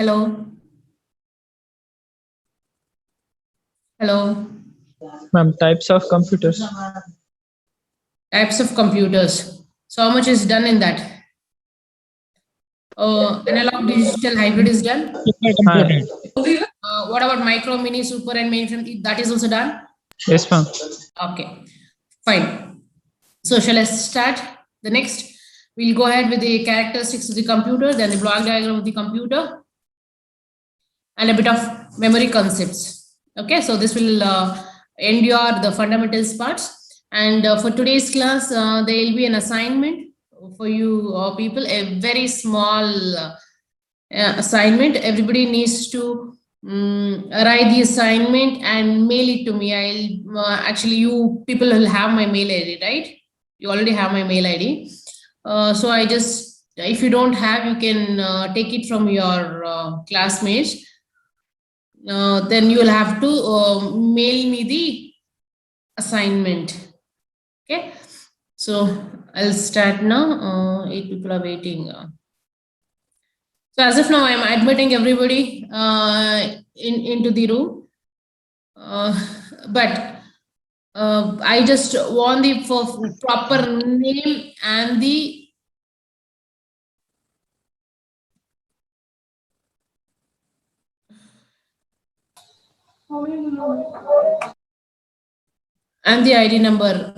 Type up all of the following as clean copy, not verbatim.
Hello. Hello. Ma'am, types of computers. Types of computers. So how much is done in that? Analog, digital, hybrid is done. Hi. What about micro, mini, super, and mainframe? That is also done. Yes, ma'am. Okay, fine. So shall I start? The next, we'll go ahead with the characteristics of the computer, then the block diagram of the computer, and a bit of memory concepts. Okay, so this will end your the fundamentals parts. And for today's class, there will be an assignment for you people, a very small assignment. Everybody needs to write the assignment and mail it to me. I'll actually, you people will have my mail ID, right? You already have my mail ID. So I just, if you don't have, you can take it from your classmates. Then you will have to mail me the assignment. Okay, so I'll start now. 8 people are waiting. So as of now, I am admitting everybody into the room. But I just want the proper name and the ID number.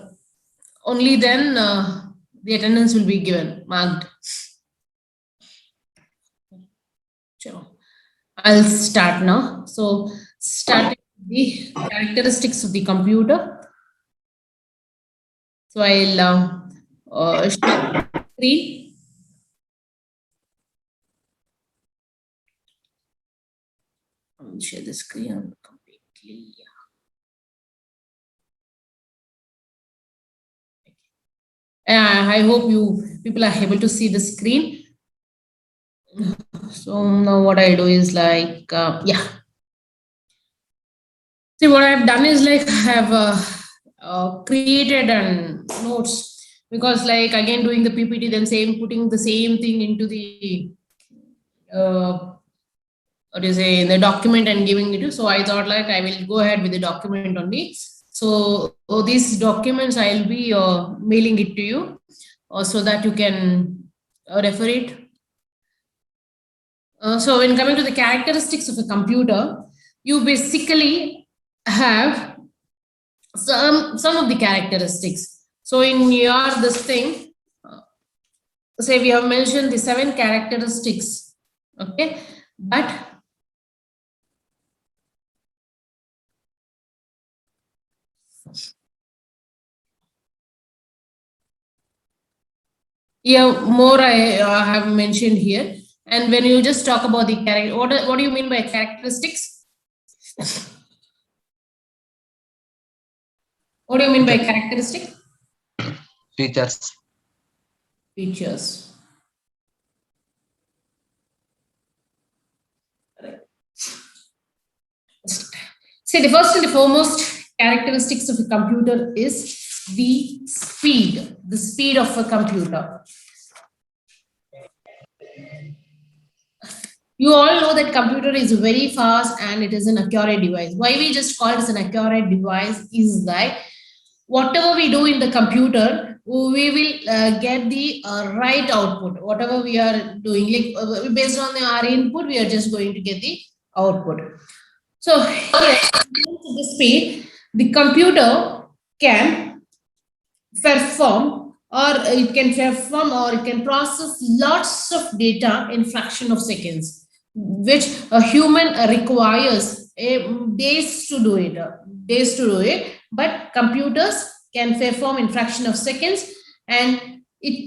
Only then the attendance will be given, marked. Sure. I'll start now. So starting with the characteristics of the computer. So I'll share screen. I'll share the screen completely. I hope you people are able to see the screen. So now what I do is like, yeah. See, what I've done is like I have created an notes, because like again doing the PPT, then putting the same thing into the what do you say, in the document and giving it to. So I thought like I will go ahead with the document only. So these documents I'll be mailing it to you, so that you can refer it. So when coming to the characteristics of a computer, you basically have some of the characteristics. So in your this thing, say we have mentioned the 7 characteristics, okay, but yeah, more I have mentioned here. And when you just talk about the character, what do you mean by characteristics? What do you mean by characteristic? Features. Features. See, the first and the foremost characteristics of a computer is the speed of a computer. You all know that computer is very fast and it is an accurate device. Why we just call it as an accurate device is that whatever we do in the computer, we will get the right output. Whatever we are doing, like based on our input, we are just going to get the output. So here, the speed, the computer can perform or it can process lots of data in fraction of seconds, which a human requires days to do it, but computers can perform in fraction of seconds, and it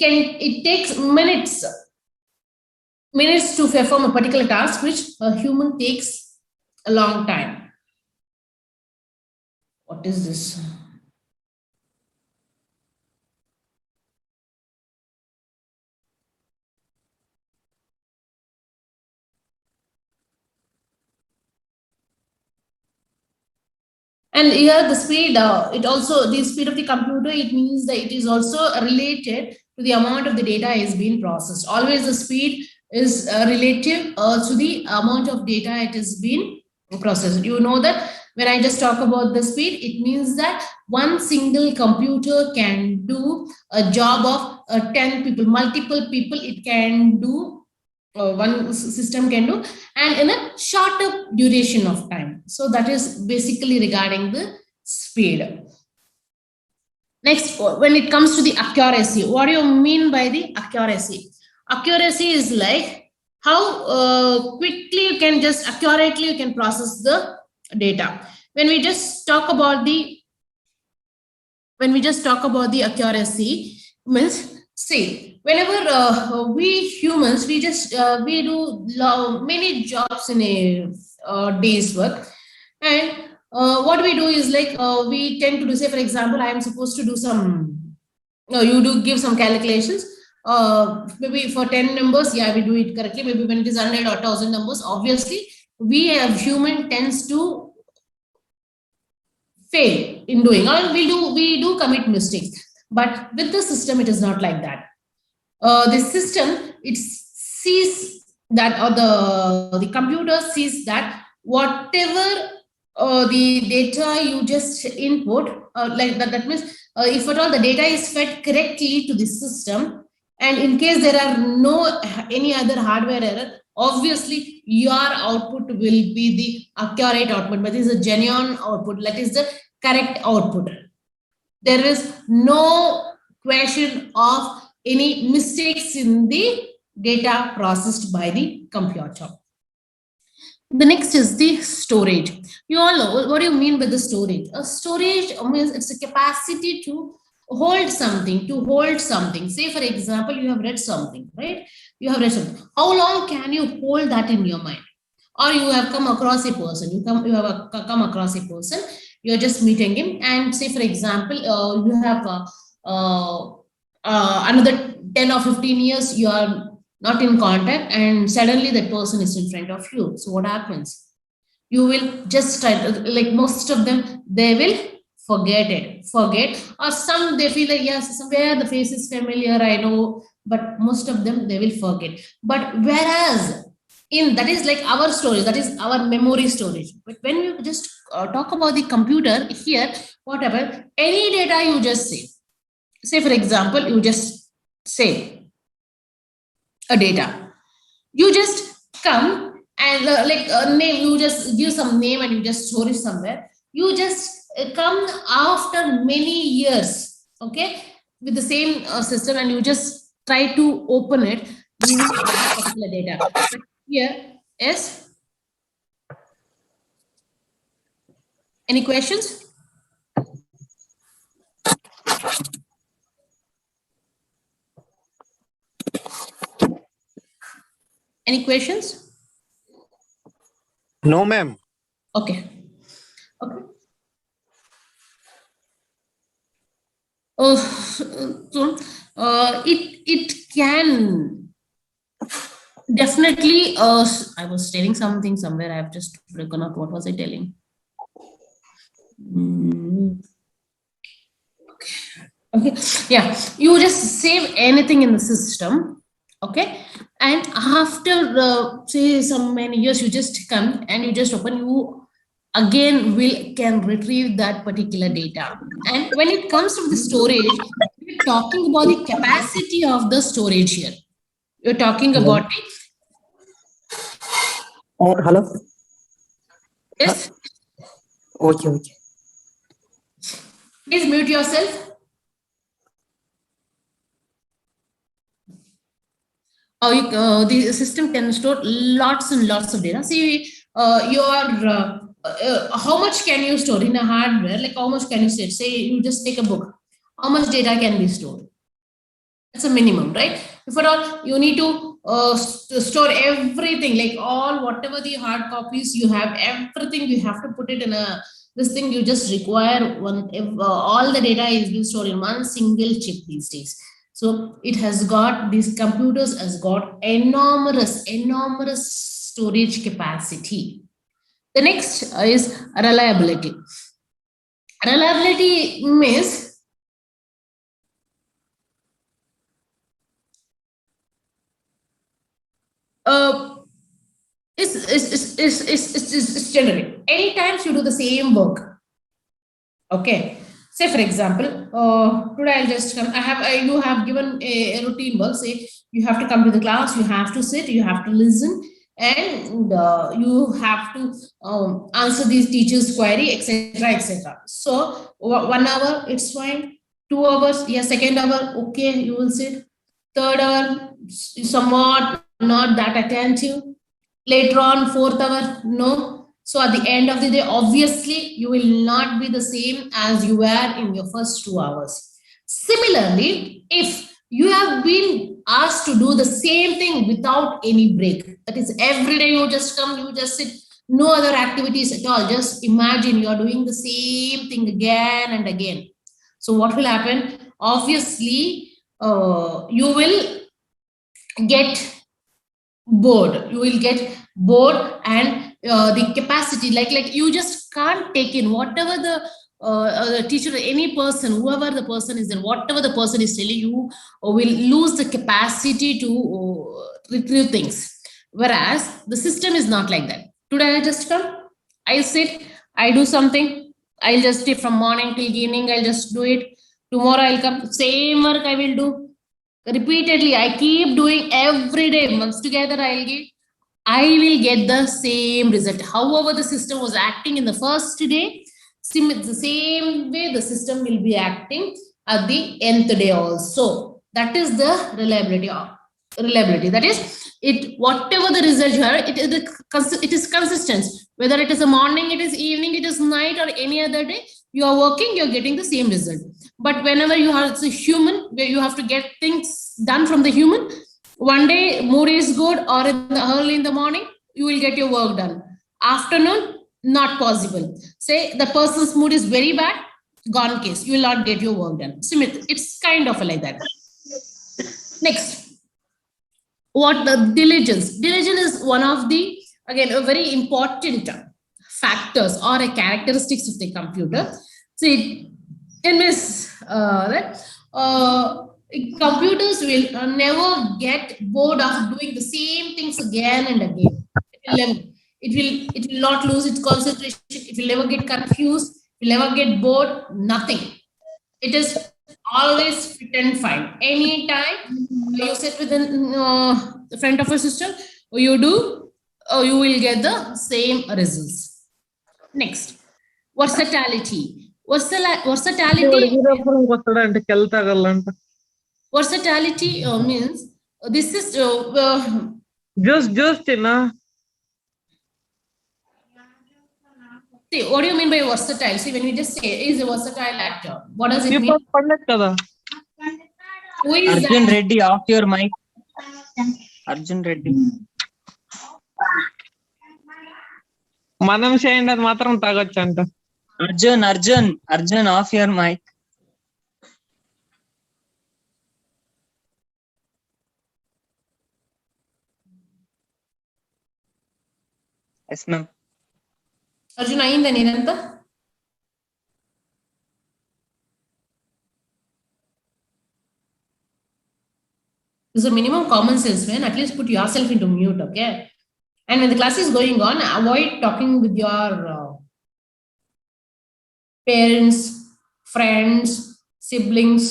takes minutes to perform a particular task, which a human takes a long time. What is this? And here the speed, the speed of the computer, it means that it is also related to the amount of the data is being processed. Always the speed is relative to the amount of data it has been processed. You know that when I just talk about the speed, it means that one single computer can do a job of 10 people, multiple people it can do, one system can do, and in a shorter duration of time. So that is basically regarding the speed. Next, when it comes to the accuracy, what do you mean by the accuracy? Accuracy is like how quickly you can just accurately you can process the data. When we just talk about the accuracy, means see, whenever we humans we just we do many jobs in a day's work, and what we do is like we tend to do, say for example, I am supposed to do some, no, you do give some calculations. Maybe for 10 numbers, yeah, we do it correctly. Maybe when it is 100 or 1000 numbers, obviously, we have human tends to fail in doing, or we do commit mistakes. But with the system, it is not like that. The system, it sees that, or the computer sees that whatever the data you just input, like that, that means if at all the data is fed correctly to the system, and in case there are no any other hardware error, obviously your output will be the accurate output, but is a genuine output, that is the correct output. There is no question of any mistakes in the data processed by the computer. The next is the storage. You all know what do you mean by the storage? A storage means it's a capacity to hold something, Say, for example, you have read something, right? You have read something. How long can you hold that in your mind? Or you have come across a person, you have come across a person, you're just meeting him, and say, for example, you have another 10 or 15 years, you are not in contact, and suddenly that person is in front of you. So what happens? You will just try to, like most of them, they will forget, or some they feel like, yes, somewhere the face is familiar, I know, but most of them they will forget. But whereas in that is like our storage, that is our memory storage. But when you just talk about the computer here, whatever, any data you just save. Say for example, you just save a data. You just come and name, you just give some name and you just store it somewhere. You just come after many years, okay, with the same system, and you just try to open it, you need that particular data. But here, yes, any questions? Any questions? No, ma'am. Okay. Okay. Oh, so it can definitely. I was telling something somewhere. I've just broken up. What was I telling? Okay. Yeah. You just save anything in the system. Okay. And after say some many years, you just come and you just open. You again can retrieve that particular data. And when it comes to the storage, we're talking about the capacity of the storage here. You're talking about it. Hello. Yes. Okay. Please mute yourself. The system can store lots and lots of data. See, how much can you store in a hardware? Like how much can you store? Say you just take a book. How much data can be stored? That's a minimum, right? If at all you need to store everything, like all whatever the hard copies you have, everything you have to put it in a this thing. You just require one. If all the data is being stored in one single chip these days. So it has got, these computers has got enormous storage capacity. The next is reliability. Reliability means it's generally any times you do the same work. Okay. Say for example, today I'll just come. You have given a routine work. Say you have to come to the class, you have to sit, you have to listen, and you have to answer these teachers' query, etc., etc. So 1 hour, it's fine. 2 hours, yeah. Second hour, okay, you will sit. Third hour, somewhat not that attentive. Later on, fourth hour, no. So at the end of the day, obviously, you will not be the same as you were in your first 2 hours. Similarly, if you have been asked to do the same thing without any break, that is, every day you just come, you just sit, no other activities at all. Just imagine you are doing the same thing again and again. So what will happen? Obviously, you will get bored. You will get bored, and the capacity, like you just can't take in whatever the teacher, any person, whoever the person is, and whatever the person is telling you, will lose the capacity to retrieve things. Whereas the system is not like that. Today I just come, I sit, I do something, I'll just stay from morning till evening, I'll just do it. Tomorrow I'll come, same work I will do repeatedly. I keep doing every day. Months together, I will get the same result. However, the system was acting in the first day, the same way the system will be acting at the nth day also. That is the reliability. That is, whatever the result you have, it is consistent. Whether it is a morning, it is evening, it is night, or any other day, you are working, you are getting the same result. But whenever you have a human, where you have to get things done from the human, one day mood is good, or early in the morning, you will get your work done. Afternoon, not possible. Say the person's mood is very bad, gone case, you will not get your work done. It's kind of like that. Next, what the diligence? Diligence is one of the, again, a very important factors or a characteristics of the computer. See, in this, computers will never get bored of doing the same things again and again. It will not lose its concentration. It will never get confused. It will never get bored. Nothing. It is always fit and fine. Anytime you sit within the front of a system, you will get the same results. Next, versatility. Versatility means this is just enough. See, what do you mean by versatile? See, when we just say is a versatile actor, what does it mean? Who is Arjun that? Reddy, off your mic. Arjun Reddy. మనం చేయండి అది మాత్రం తాగొచ్చు అంట. Arjun, off your mic. Yes, ma'am. Arjun, ayinda neenanta? This is a minimum common sense, man. At least put yourself into mute, okay? And when the class is going on, avoid talking with your parents, friends, siblings.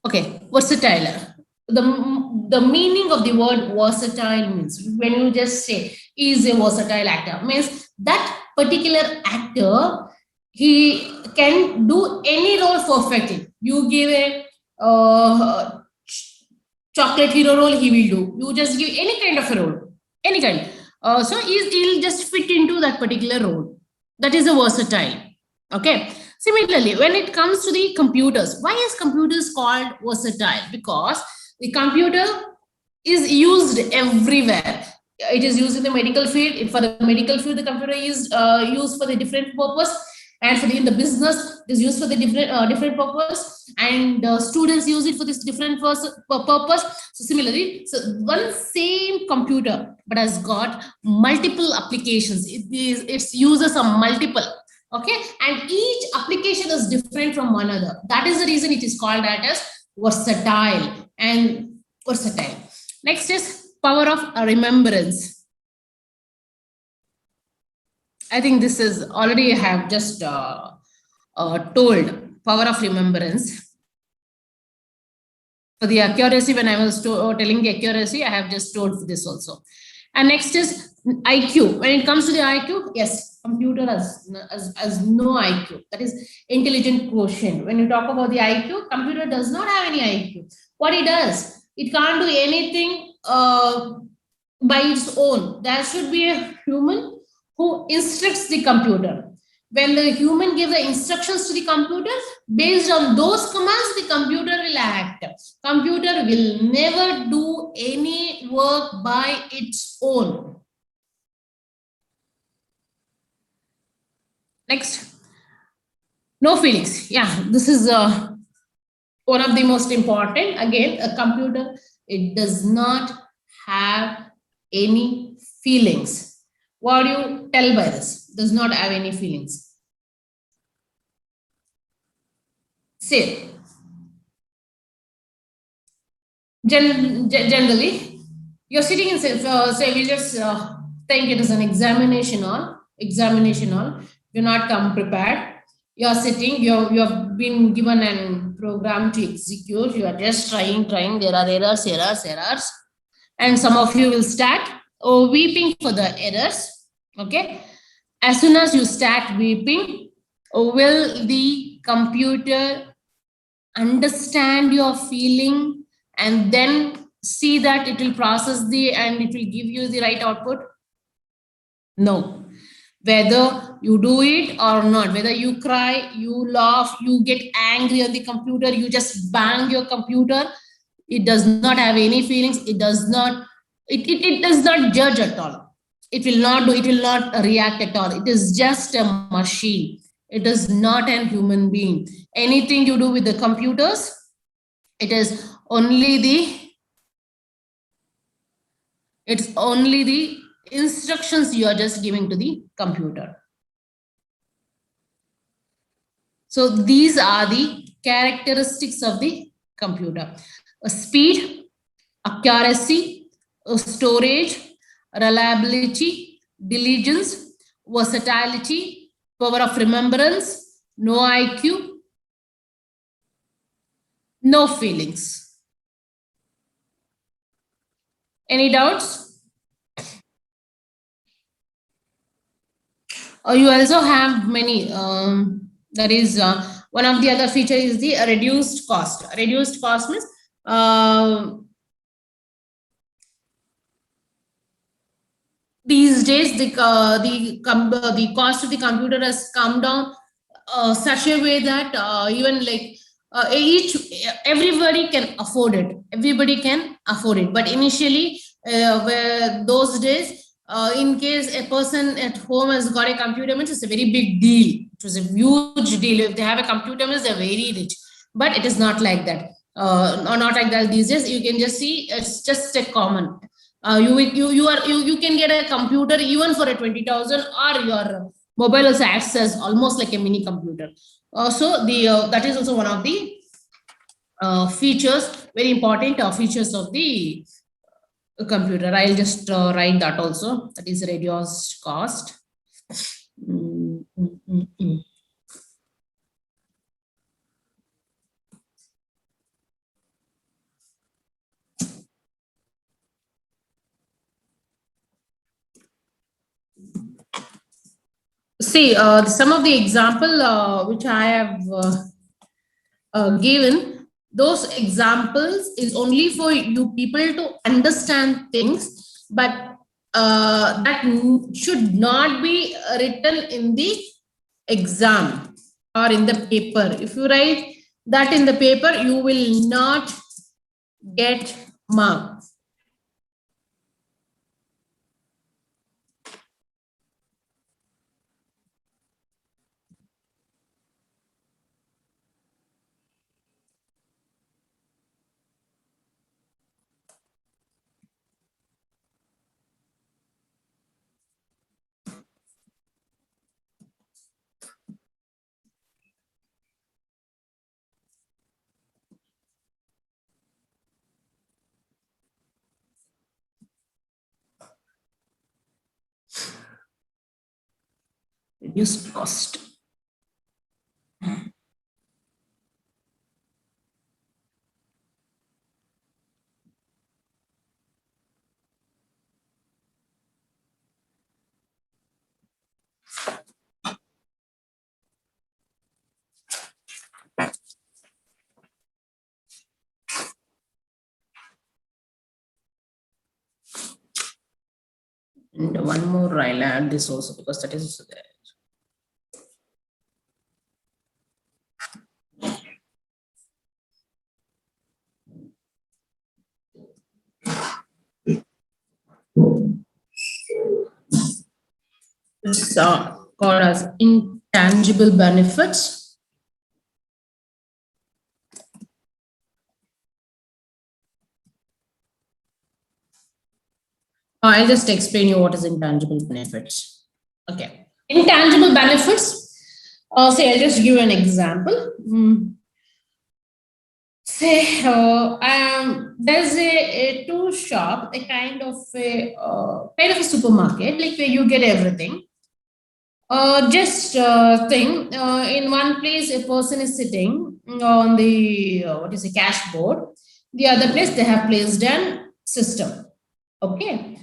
Okay, versatile. The meaning of the word versatile means, when you just say is a versatile actor, means that particular actor, he can do any role perfectly. You give a chocolate hero role, he will do. You just give any kind of a role, any kind. So he'll just fit into that particular role. That is a versatile. Okay. Similarly, when it comes to the computers, why is computers called versatile? Because the computer is used everywhere. It is used in the medical field. For the medical field, the computer is used for the different purpose. And in the business, it is used for the different purpose. And students use it for this different purpose. So similarly, one same computer, but has got multiple applications. Its users are multiple. Okay, and each application is different from one another. That is the reason it is called that as versatile and versatile. Next is power of remembrance. I think this is already I have just told power of remembrance. For the accuracy, when I was telling the accuracy, I have just told this also. And next is IQ. When it comes to the IQ, yes, computer has no IQ. That is intelligent quotient. When you talk about the IQ, computer does not have any IQ. What it does, it can't do anything by its own. There should be a human who instructs the computer. When the human gives the instructions to the computer, based on those commands, the computer will act. Computer will never do any work by its own. Next, no feelings. Yeah, this is one of the most important. Again, a computer, it does not have any feelings. What do you tell by this? Does not have any feelings. Say, generally, you're sitting in, say we just think it is an examination hall. You're not come prepared. You're sitting, you have been given a program to execute. You are just trying. There are errors. And some of you will start weeping for the errors. Okay. As soon as you start weeping, will the computer understand your feeling and then see that it will process and it will give you the right output? No. Whether you do it or not, whether you cry, you laugh, you get angry on the computer, you just bang your computer, it does not have any feelings. It does not judge at all. It will not react at all. It is just a machine. It is not a human being. Anything you do with the computers, it is only the instructions you are just giving to the computer. So these are the characteristics of the computer: speed, accuracy, storage, reliability, diligence, versatility, power of remembrance, no IQ, no feelings. Any doubts? You also have many. That is one of the other feature is the reduced cost. Reduced cost means these days the cost of the computer has come down such a way that even like everybody can afford it. But initially, where those days, in case a person at home has got a computer, means it's a very big deal. It was a huge deal. If they have a computer, means they're very rich. But it is not like that. Not like that these days. You can just see it's just a common. You can get a computer even for a 20,000, or your mobile also acts as almost like a mini computer. So that is also one of the features, very important features of the computer. I'll just write that also. That is reduced cost. See, some of the example which I have given, those examples is only for you people to understand things, but that should not be written in the exam or in the paper. If you write that in the paper, you will not get marks. reduced cost. And one more, I'll add this also because that is also there. It's called as intangible benefits. I'll just explain you what is intangible benefits. Okay. Intangible benefits. Say, I'll just give you an example. Say, there's a tool shop, a kind of a supermarket, like where you get everything. Just thing, in one place, a person is sitting on the what is a cash board. The other place, they have placed an system. Okay.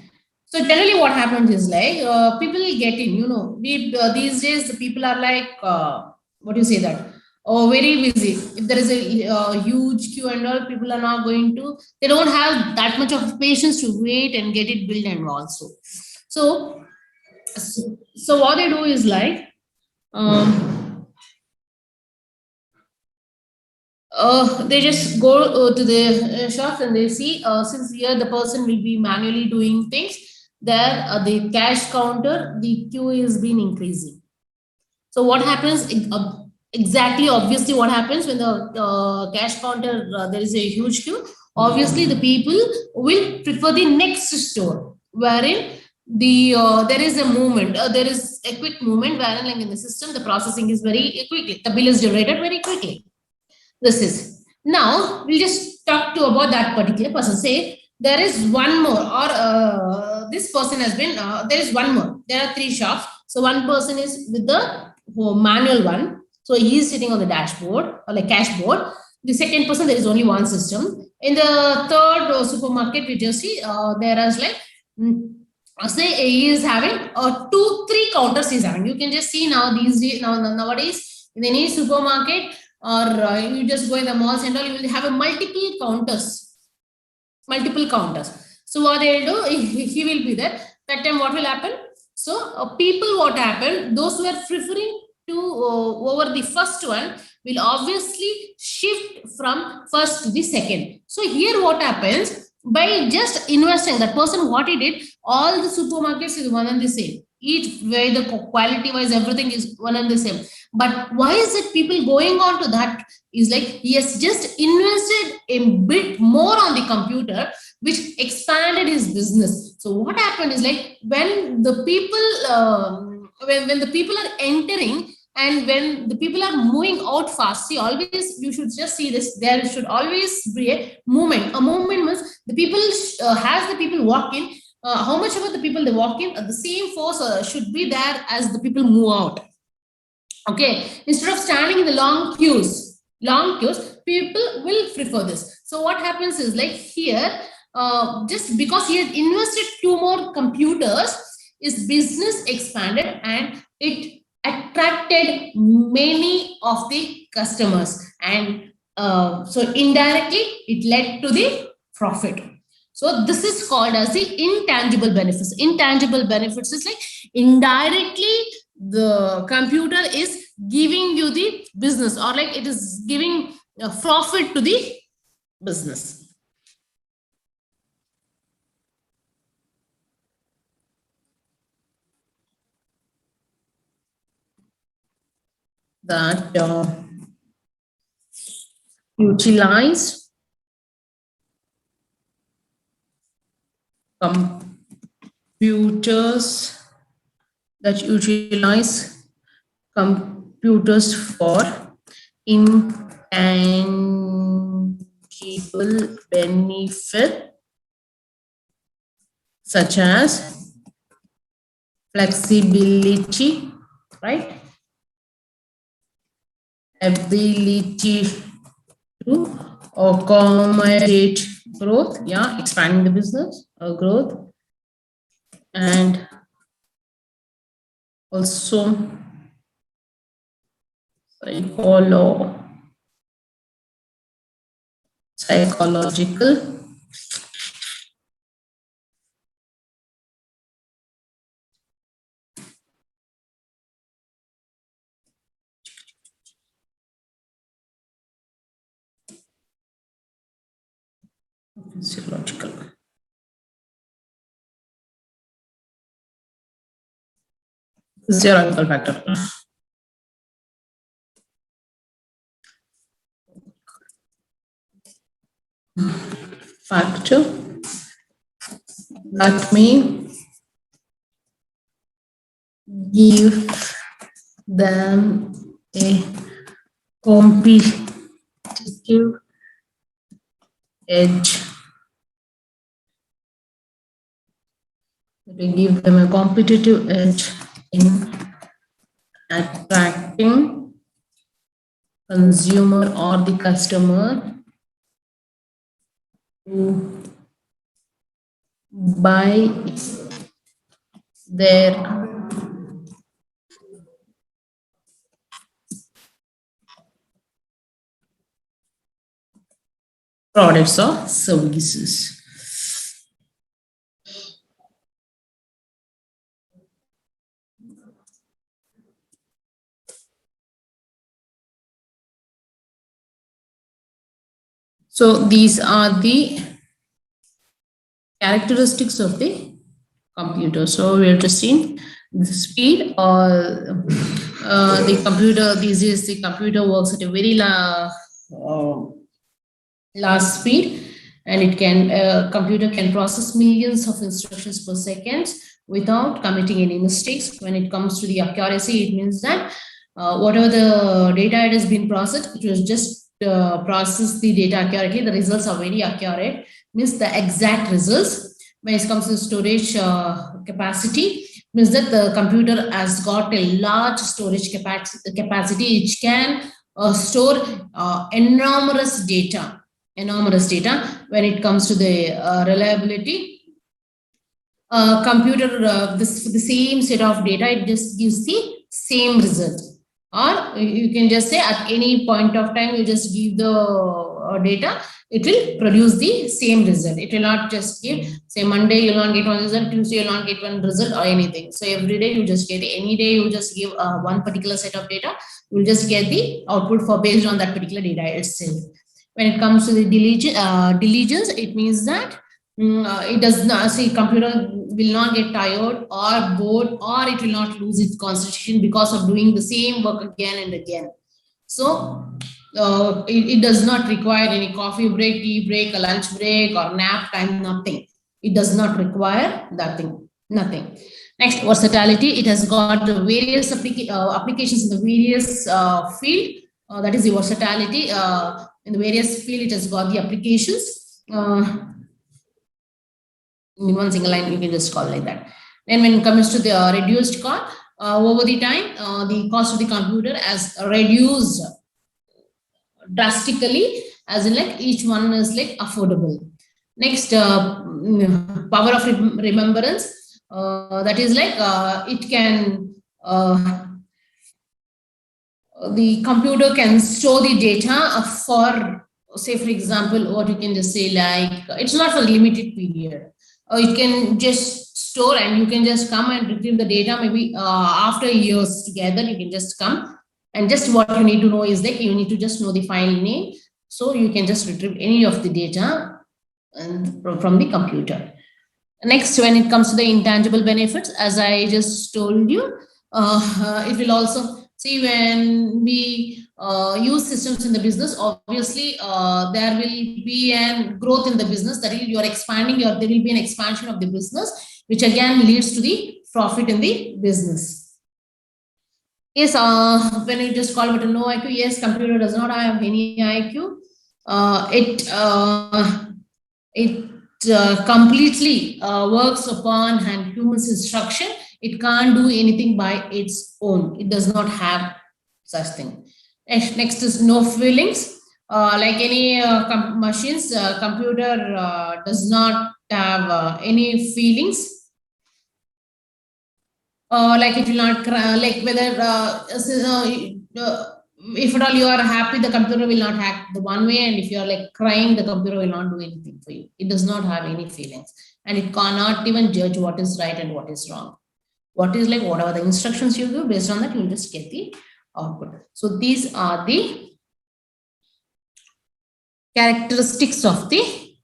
So generally, what happens is like people get in. These days the people are like what do you say that? Oh, very busy. If there is a huge queue and all, people are not going to. They don't have that much of patience to wait and get it built and also. So what they do is like. They just go to the shops and they see since here the person will be manually doing things there the cash counter the queue is been increasing. So what happens exactly obviously what happens when the cash counter there is a huge queue, obviously the people will prefer the next store wherein there is a movement there is a quick movement wherein like in the system the processing is very quickly, the bill is generated very quickly. This is now we'll just talk to about that particular person. Say there is one more, or this person has been there is one more. There are three shops. So one person is with the manual one. So he is sitting on the dashboard or like cash board. The second person, there is only one system. In the third supermarket, we just see there is like say he is having 2-3 counters. He's having. You can just see now these days nowadays in any supermarket. Or you just go in the malls and all, you will have a multiple counters. So what they'll do, he will be there. That time what will happen? So people what happened, those who are preferring to over the first one will obviously shift from first to the second. So here what happens, by just investing, that person what he did, all the supermarkets is one and the same. Each way the quality wise everything is one and the same. But why is it people going on to that is like he has just invested a bit more on the computer which expanded his business. So what happened is like when the people when the people are entering and when the people are moving out fast, see always you should just see this, there should always be a movement. A movement means the people has the people walk in. How much about the people they walk in? The same force should be there as the people move out. Okay, instead of standing in the long queues, people will prefer this. So what happens is like here, just because he has invested 2 more computers, his business expanded and it attracted many of the customers, and so indirectly it led to the profit. So this is called as the intangible benefits. Intangible benefits is like indirectly the computer is giving you the business, or like it is giving a profit to the business. That utilize computers for intangible benefit such as flexibility, right? Ability to accommodate growth, yeah, expanding the business, growth, and also psychological physiological. Physiological factor. Factor that may give them a competitive edge. It will give them a competitive edge in attracting consumer or the customer to buy their products or services. So these are the characteristics of the computer. So we have just seen the speed or the computer. These days the computer works at a very large speed, and it can computer can process millions of instructions per second without committing any mistakes. When it comes to the accuracy, it means that whatever the data it has been processed, it was just process the data accurately. The results are very accurate, means the exact results. When it comes to storage capacity, means that the computer has got a large storage capacity. It can store enormous data. When it comes to the reliability, computer the same set of data, it just gives the same result. Or you can just say at any point of time, you just give the data, it will produce the same result. It will not just give, say Monday you will not get one result, Tuesday you will not get one result or anything. So every day you just get, any day you just give one particular set of data, you will just get the output for based on that particular data itself. When it comes to the diligence, it means that it does not, see, computer will not get tired or bored, or it will not lose its concentration because of doing the same work again and again. So it does not require any coffee break, tea break, a lunch break or nap time, nothing. It does not require that thing, nothing. Next, versatility. It has got the various applications in the various field. That is the versatility. In the various field, it has got the applications. In one single line, you can just call like that. Then when it comes to the reduced cost, over the time, the cost of the computer has reduced drastically, as in like each one is like affordable. Next, power of remembrance. That is like it can, the computer can store the data for, say for example, what you can just say like, it's not for limited period. It can just store and you can just come and retrieve the data maybe after years together. You can just come and just what you need to know is like you need to just know the file name. So you can just retrieve any of the data from the computer. Next, when it comes to the intangible benefits, as I just told you, it will also, see, when we use systems in the business, obviously there will be an growth in the business, that is you are expanding, there will be an expansion of the business, which again leads to the profit in the business. Yes, when you just call it a no IQ, yes, computer does not have any IQ. It completely works upon and humans instruction. It can't do anything by its own. It does not have such thing. Next is no feelings. Like any machines, computer does not have any feelings. Like it will not cry, like whether if at all you are happy, the computer will not act the one way, and if you are like crying, the computer will not do anything for you. It does not have any feelings, and it cannot even judge what is right and what is wrong. What is like whatever the instructions you give, based on that you will just get the output. So these are the characteristics of the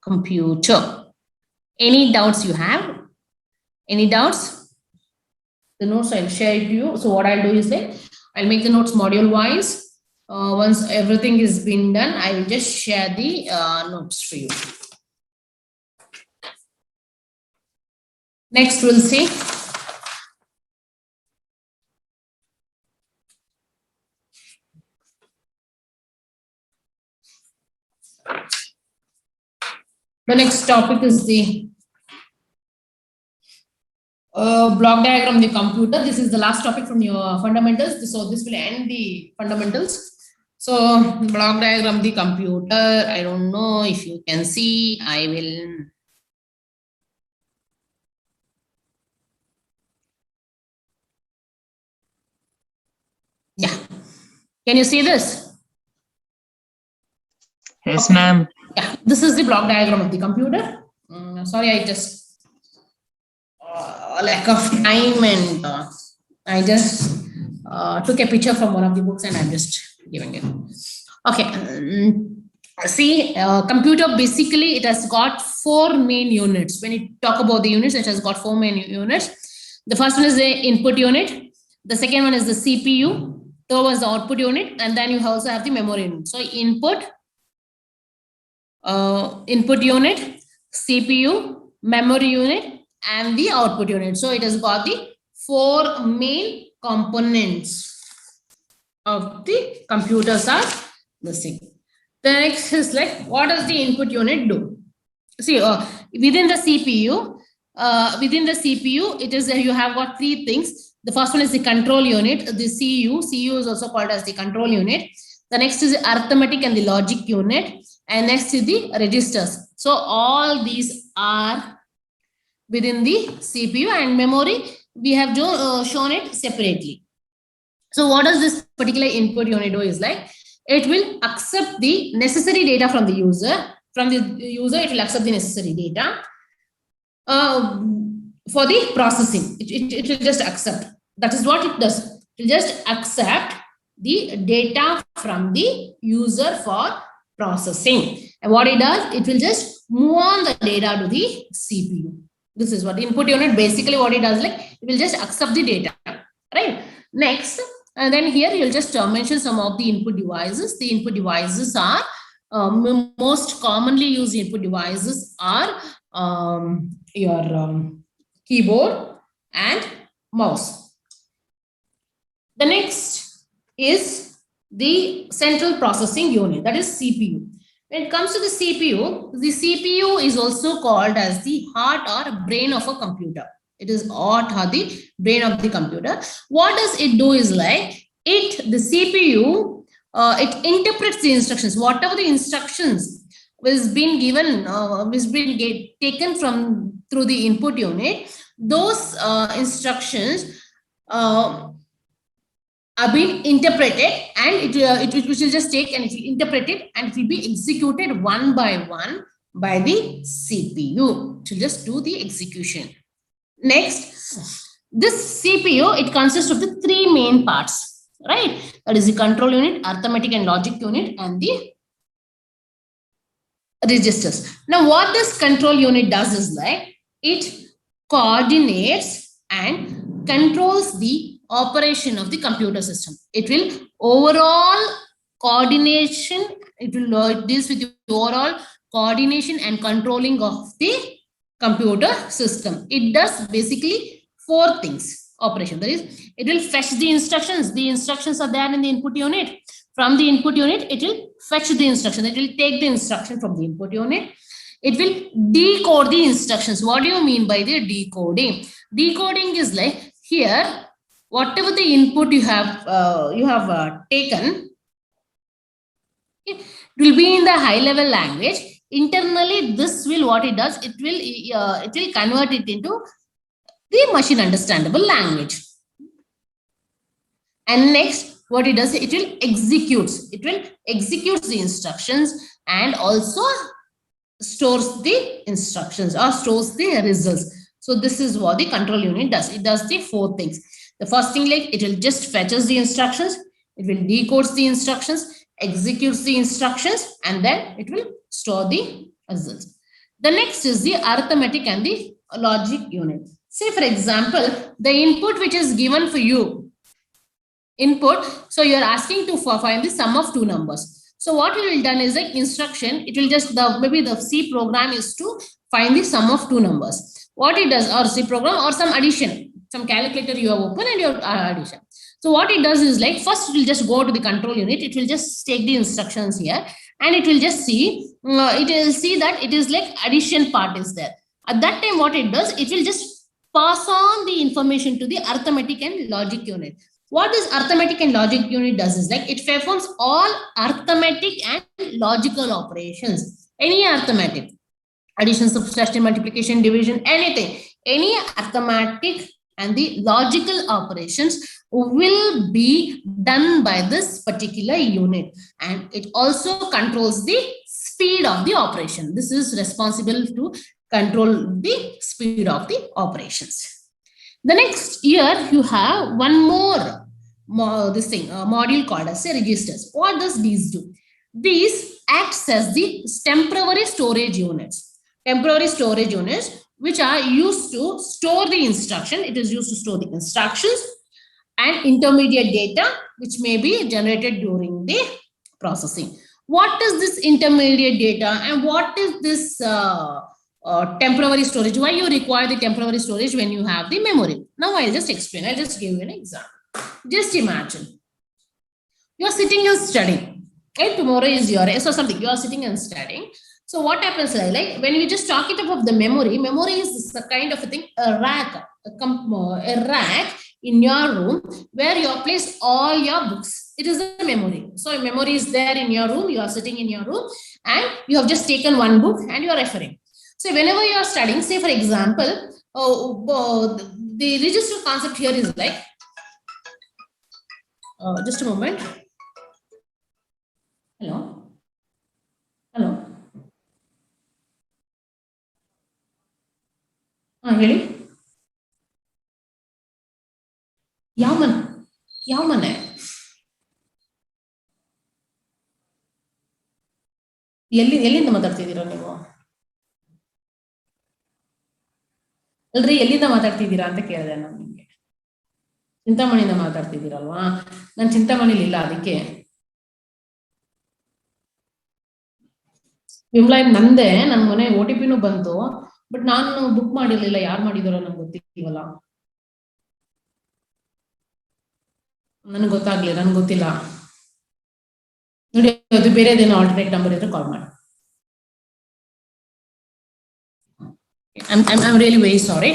computer. Any doubts you have? Any doubts? The notes I'll share it to you. So what I'll do is like, I'll make the notes module wise. Once everything is been done, I will just share the notes for you. Next, we'll see. The next topic is the block diagram of the computer. This is the last topic from your fundamentals. So this will end the fundamentals. So block diagram of the computer. I don't know if you can see. I will. Yeah. Can you see this? Yes, ma'am. Yeah. This is the block diagram of the computer. Sorry, I just lack of time, and I just took a picture from one of the books and I'm just giving it. Okay. See, computer basically it has got 4 main units. When you talk about the units, it has got 4 main units. The first one is the input unit. The second one is the CPU. Third one is the output unit, and then you also have the memory unit. So input unit, CPU, memory unit, and the output unit. So it has got the 4 main components of the computers are the same. The next is like, what does the input unit do? See, within the CPU, it is you have got 3 things. The first one is the control unit, the CU. CU is also called as the control unit. The next is the arithmetic and the logic unit, and next is the registers. So all these are within the CPU, and memory we have shown it separately. So what does this particular input unit do is like, it will accept the necessary data from the user. From the user, it will accept the necessary data for the processing. It will just accept. That is what it does. It will just accept the data from the user for processing. And what it does, it will just move on the data to the CPU. This is what input unit basically what it does, like it will just accept the data, right? Next, and then here you'll just mention some of the input devices. The input devices are most commonly used input devices are your keyboard and mouse. The next is the central processing unit, that is CPU. When it comes to the CPU is also called as the heart or brain of a computer. It is heart or the brain of the computer. What does it do is like, the CPU, it interprets the instructions. Whatever the instructions was been given, taken from through the input unit, those instructions are being interpreted, and it will just take and it will interpret it, and it will be executed one by one by the CPU to just do the execution. Next, this CPU, it consists of the 3 main parts, right? That is the control unit, arithmetic and logic unit, and the registers. Now, what this control unit does is like, it coordinates and controls the operation of the computer system. It will overall coordination, it will deals with the overall coordination and controlling of the computer system. It does basically 4 things operation. That is, it will fetch the instructions. The instructions are there in the input unit. From the input unit, it will fetch the instruction. It will take the instruction from the input unit. it will decode the instructions. What do you mean by the decoding? Decoding is like here, whatever the input you have taken, it will be in the high level language. Internally, this will what it does, it will convert it into the machine understandable language. And next, what it does, it will execute the instructions and also stores the instructions or stores the results. So this is what the control unit does. It does the 4 things. The first thing, like it will just fetches the instructions, it will decode the instructions, executes the instructions, and then it will store the results. The next is the arithmetic and the logic unit. Say for example, the input which is given for you, so you're asking to find the sum of 2 numbers. So what it will done is like instruction, it will just, maybe the C program is to find the sum of 2 numbers. What it does, or C program or some addition, some calculator you have open and your addition. So what it does is like, first it will just go to the control unit, it will just take the instructions here and it will just see, it will see that it is like addition part is there. At that time, what it does, it will just pass on the information to the arithmetic and logic unit. What this arithmetic and logic unit does is like, it performs all arithmetic and logical operations. Any arithmetic, addition, subtraction, multiplication, division, anything, any arithmetic and the logical operations will be done by this particular unit, and it also controls the speed of the operation. This is responsible to control the speed of the operations. The next year you have one more module called as registers. What does these do? These acts as the temporary storage units. Temporary storage units which are used to store the instruction. It is used to store the instructions and intermediate data which may be generated during the processing. What is this intermediate data and what is this temporary storage? Why you require the temporary storage when you have the memory? Now I'll just explain. I'll just give you an example. Just imagine you're sitting and studying, right? Tomorrow is your day, so something you are sitting and studying. So what happens, like when we just talk it about the memory is a kind of a thing, a rack in your room where you place all your books. It is a memory. So memory is there in your room. You are sitting in your room and you have just taken one book and you are referring. So whenever you are studying, say for example, the register concept here is like, just a moment. Hello. Really? Yamane. ಎಲ್ಲಿಂದ ಮಾತಾಡ್ತಿದ್ದೀರಾ ನೀವು? ಅಲ್ರಿ ಎಲ್ಲಿಂದ ಮಾತಾಡ್ತಿದ್ದೀರಾ ಅಂತ ಕೇಳಿದೆ ನಾನು ನಿಮಗೆ. ಚಿಂತಾಮಣಿಯಿಂದ ಮಾತಾಡ್ತಿದ್ದೀರಲ್ವಾ? ನಾನು ಚಿಂತಾಮಣಿಲಿ ಇಲ್ಲ, ಅದಕ್ಕೆ ವಿಮ್ಲಾ ನಂದೆ, ನನ್ನ ಮನೆ OTPನೂ ಬಂತು, ಬಟ್ ನಾನು ಬುಕ್ ಮಾಡಿರ್ಲಿಲ್ಲ. ಯಾರು ಮಾಡಿದಾರೋ ನಂಗೆ ಗೊತ್ತಿಲ್ವಲ್ಲ, ನನಗೆ ಗೊತ್ತಾಗ್ಲಿಲ್ಲ, ನನ್ಗೆ ಗೊತ್ತಿಲ್ಲ ನೋಡಿ. ಅದು ಬೇರೆದೇನೋ ಆಲ್ಟರ್ನೇಟ್ ನಂಬರ್ ಇದ್ರೆ ಕಾಲ್ ಮಾಡಿ. I'm really very sorry.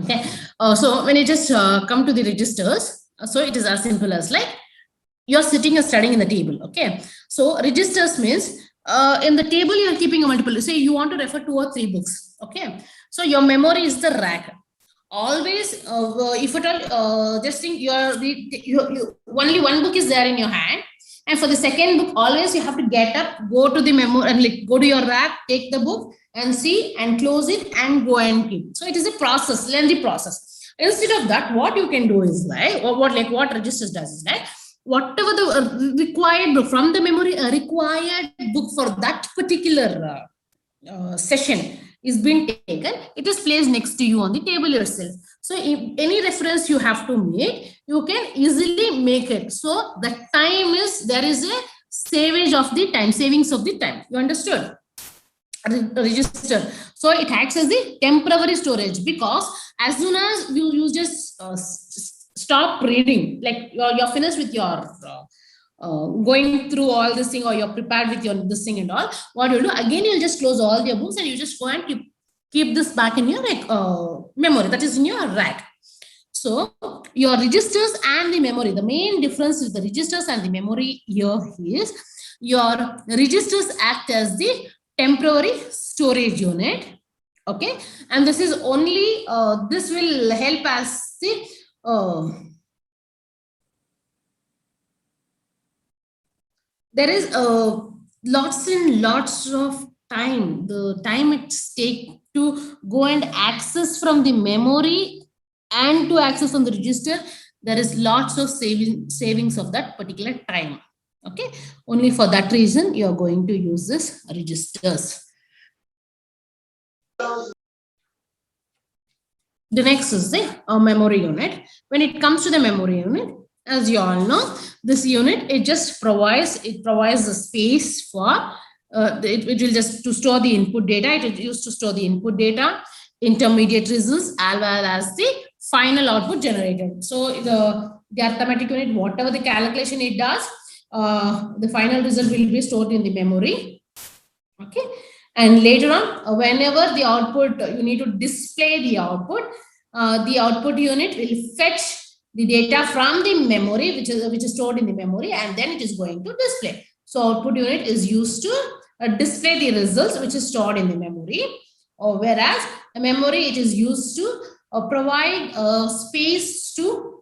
Okay, so when you just come to the registers, so it is as simple as like you're sitting and studying in the table. Okay, so registers means in the table you're keeping a multiple. Say you want to refer 2 or 3 books. Okay, so your memory is the rack. Always, if at all, just think you only one book is there in your hand, and for the second book, always you have to get up, go to the memory, and like go to your rack, take the book, and see and close it, and go and keep. So it is a process, lengthy process. Instead of that, what you can do is like, what registers does is like, whatever the required book from the memory, required book for that particular session is being taken, it is placed next to you on the table yourself. So if any reference you have to make, you can easily make it. So the time is, there is a savings of the time. You understood? Register. So it acts as the temporary storage, because as soon as you just stop reading, like you're finished with your going through all this thing, or you're prepared with your this thing and all, what you'll do again, you'll just close all your books and you just go and keep this back in your memory, that is in your rack. So your registers and the memory, the main difference with the registers and the memory here is your registers act as the temporary storage unit. Okay, and this is only this will help as the there is lots and lots of time, the time it takes to go and access from the memory and to access on the register, there is lots of savings of that particular time. Okay, only for that reason you are going to use this registers. The next is the memory unit. When it comes to the memory unit, as you all know, this unit, it provides the space for it will just to store the input data. It is used to store the input data, intermediate results, as well as the final output generated. So the arithmetic unit, whatever the calculation it does, the final result will be stored in the memory. Okay, and later on, whenever the output, you need to display the output unit will fetch the data from the memory, which is stored in the memory, and then it is going to display. So output unit is used to display the results which is stored in the memory, whereas the memory, it is used to provide space to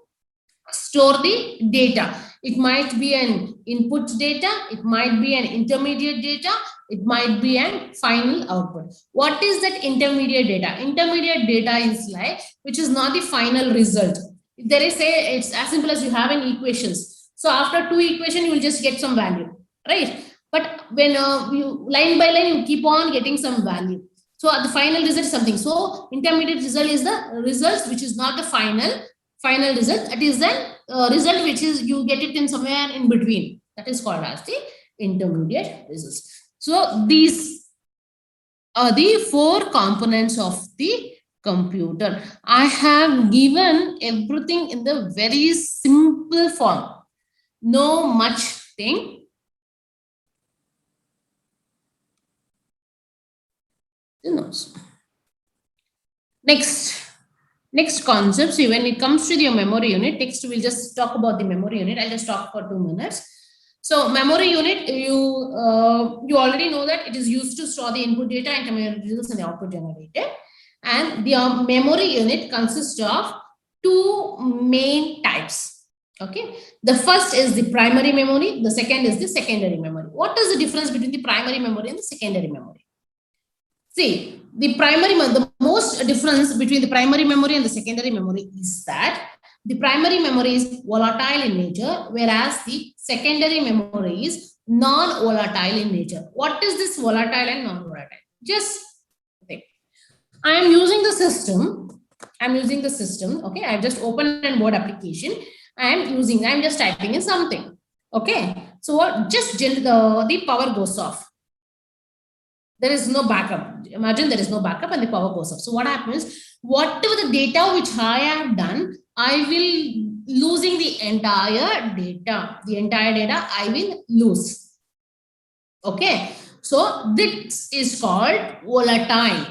store the data. It might be an input data, it might be an intermediate data, it might be an final output. What is that intermediate data? Intermediate data is like, which is not the final result. There is it's as simple as you have an equations. So after 2 equations, you will just get some value, right? But when you line by line, you keep on getting some value. So the final result is something. So intermediate result is the results which is not the final result. It is the result which is you get it in somewhere in between. That is called as the intermediate results. So these are the 4 components of the computer. I have given everything in the very simple form. No much thing. Next concept. So when it comes to the memory unit, next we'll just talk about the memory unit. I'll just talk for 2 minutes. So memory unit, you already know that it is used to store the input data, intermediate results, and the output generated. And the memory unit consists of 2 main types. Okay, the first is the primary memory, the second is the secondary memory. What is the difference between the primary memory and the secondary memory? See, the most difference between the primary memory and the secondary memory is that the primary memory is volatile in nature, whereas the secondary memory is non-volatile in nature. What is this volatile and non-volatile? Just think. I am using the system. Okay, I just opened a Word application. I am just typing in something. Okay, so what? Just the power goes off. There is no backup. Imagine there is no backup and the power goes off. So what happens? Whatever the data which I have done, I will losing the entire data. The entire data I will lose. Okay, so this is called volatile.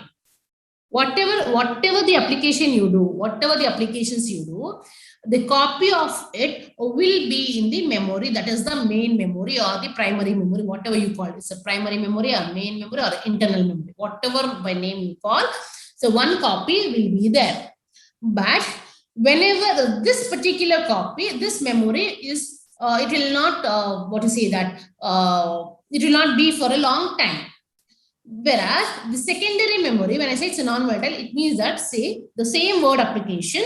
Whatever the application you do, whatever the applications you do, the copy of it will be in the memory. That is the main memory or the primary memory, whatever you call it. It's a primary memory or main memory or internal memory, whatever by name you call. So one copy will be there. But whenever this particular copy, this memory is, it will not, it will not be for a long time. Whereas the secondary memory, when I say it's a non-volatile, it means that, say, the same Word application,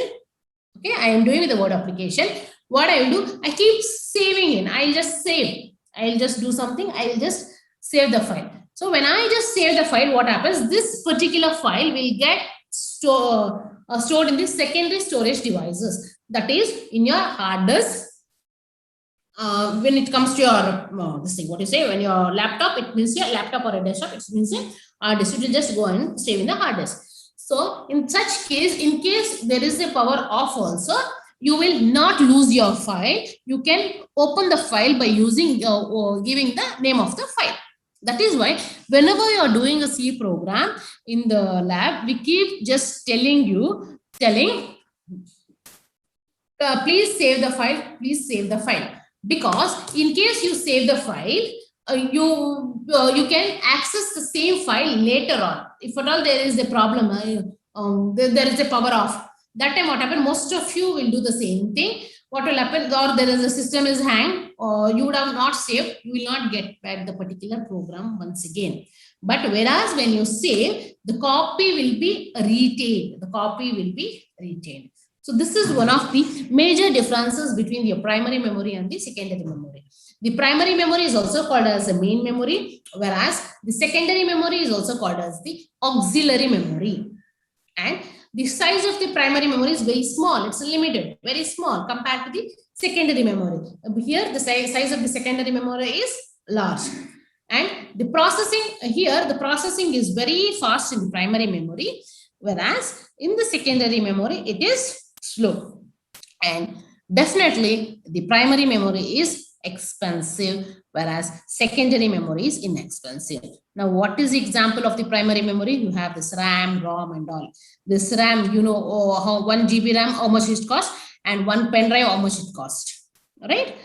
okay, I am doing with the Word application. What I will do, I keep saving in. I'll just save. I'll just do something. I'll just save the file. So when I just save the file, what happens? This particular file will get stored in the secondary storage devices. That is in your hard disk. When it comes to your this thing, what you say, when your laptop, it means your laptop or a desktop, it means a hard disk. It will just go and save in the hard disk. So in such case, in case there is a power off also, you will not lose your file. You can open the file by using or giving the name of the file. That is why whenever you are doing a C program in the lab, we keep just telling please save the file, please save the file. Because in case you save the file, you can access the same file later on. If at all there is a problem, there is a power off. That time what happened, most of you will do the same thing. What will happen, or there is a system is hang, or you would have not saved, you will not get back the particular program once again. But whereas when you save, the copy will be retained. The copy will be retained. So this is one of the major differences between your primary memory and the secondary memory. The primary memory is also called as the main memory, whereas the secondary memory is also called as the auxiliary memory. And the size of the primary memory is very small. It's limited, very small compared to the secondary memory. Here, the size of the secondary memory is large. And the processing here, the processing is very fast in the primary memory, whereas in the secondary memory, it is slow. And definitely the primary memory is expensive, whereas secondary memory is inexpensive. Now, what is the example of the primary memory? You have this RAM, ROM and all. This RAM, you know, how 1 GB RAM, how much it cost, and 1 pen drive, how much it cost, right?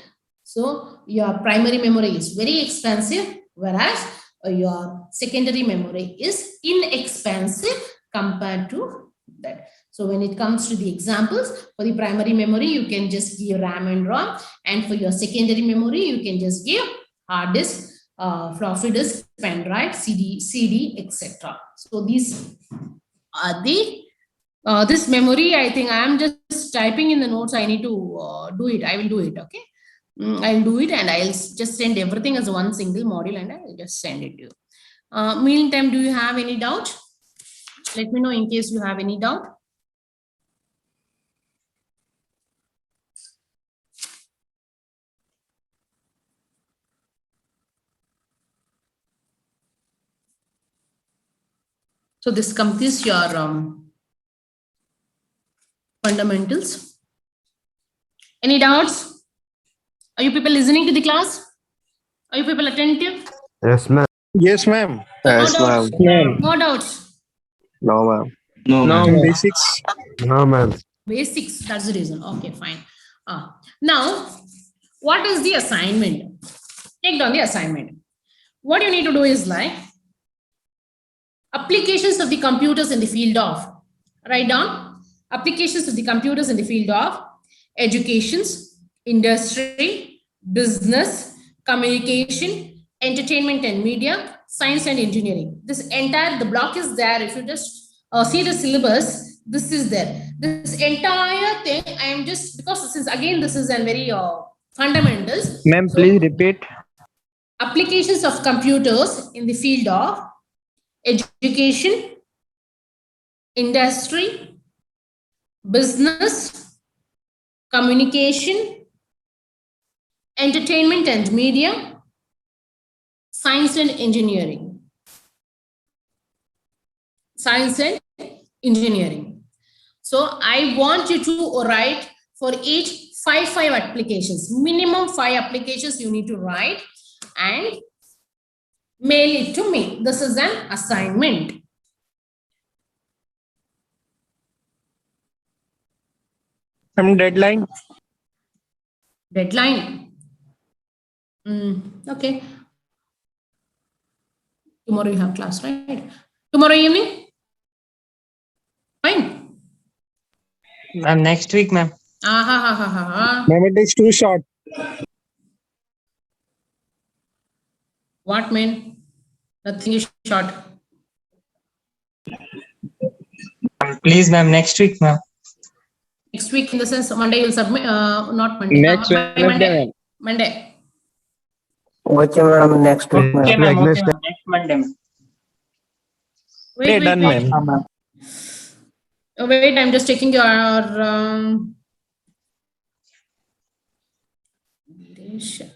So your primary memory is very expensive, whereas your secondary memory is inexpensive compared to that. So when it comes to the examples, for the primary memory, you can just give RAM and ROM. And for your secondary memory, you can just give hard disk, floppy disk, pen drive, CD, etc. So these are the, this memory, I think I am just typing in the notes. I need to do it. I will do it, okay? I'll do it and I'll just send everything as one single module and I'll just send it to you. Meantime, do you have any doubt? Let me know in case you have any doubt. So this completes your fundamentals. Any doubts? Are you people listening to the class? Are you people attentive? Yes, ma'am. Yes, ma'am. Yes, No doubts? ma'am. No doubts. No, ma'am. No, In ma'am. basics. No, ma'am. Basics, that's the reason. Okay, fine. Now, what is the assignment? Take down the assignment. What you need to do is like applications of the computers in the field of, write down applications of the computers in the field of educations, industry, business, communication, entertainment and media, science and engineering. This entire, the block is there. If you just see the syllabus, this is there. This entire thing, I am just, because since again, this is a very fundamentals. Ma'am, So, please repeat. applications of computers in the field of education, industry, business, communication, entertainment and media, science and engineering. Science and engineering. So I want you to write for each five applications, minimum 5 applications you need to write and mail it to me. This is an assignment. Deadline. Deadline. Okay. Tomorrow you have class, right? Tomorrow evening? Fine. Ma'am, next week, ma'am. Ma'am, it is too short. What, man? Nothing is short. Please, ma'am, next week, ma'am. Next week, in the sense, Monday you'll submit, not Monday. Next by Wednesday, Monday. ma'am. Monday. Okay, madam. Next week, Okay, ma'am. ma'am. Okay, Next ma'am. Next Monday, ma'am. Wait, Done, ma'am. Ma'am. Wait, I'm just checking your Viresh.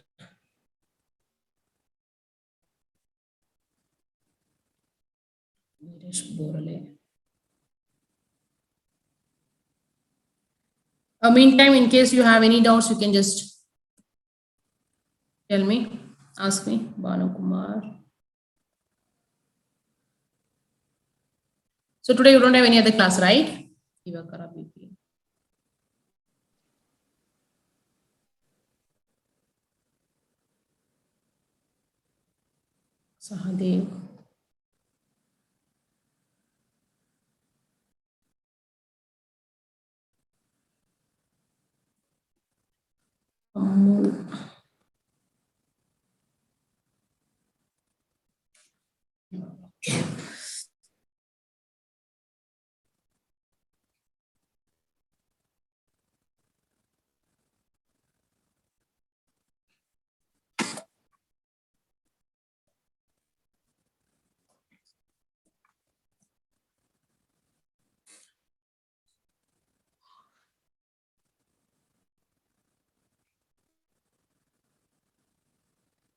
Viresh Borale. Meantime, in case you have any doubts, you can just tell me, ask me, Banu Kumar. So today you don't have any other class, right? Ivakara BP. Sahadev. Amul.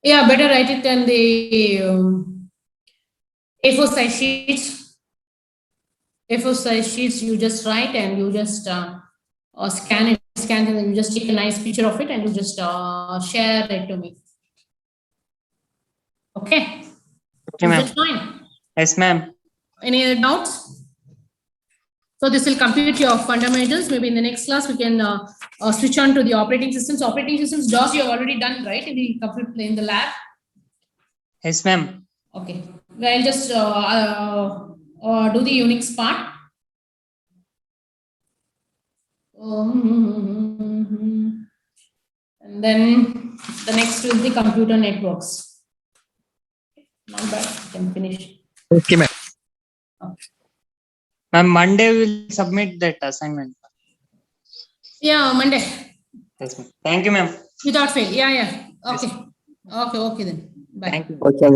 Yeah, better write it than the A4 size sheets. A4 size sheets, you just write and you just scan it, and then you just take a nice picture of it and you just share it to me. Okay. Okay, Is ma'am. it fine? Yes, ma'am. Any other doubts? So this will complete your fundamentals. Maybe in the next class we can switch on to the operating systems. Operating systems, DOS you have already done, right? In the lab. Yes, ma'am. Okay. Well, I'll just do the Unix part. And then the next will be computer networks. Not bad. You can finish. Okay, ma'am. Ma'am, Monday we will submit that assignment. Yeah, Monday. Yes, ma'am. Thank you, ma'am. Without fail. Yeah, yeah. Okay. Okay, okay then. Bye. Thank you. Okay.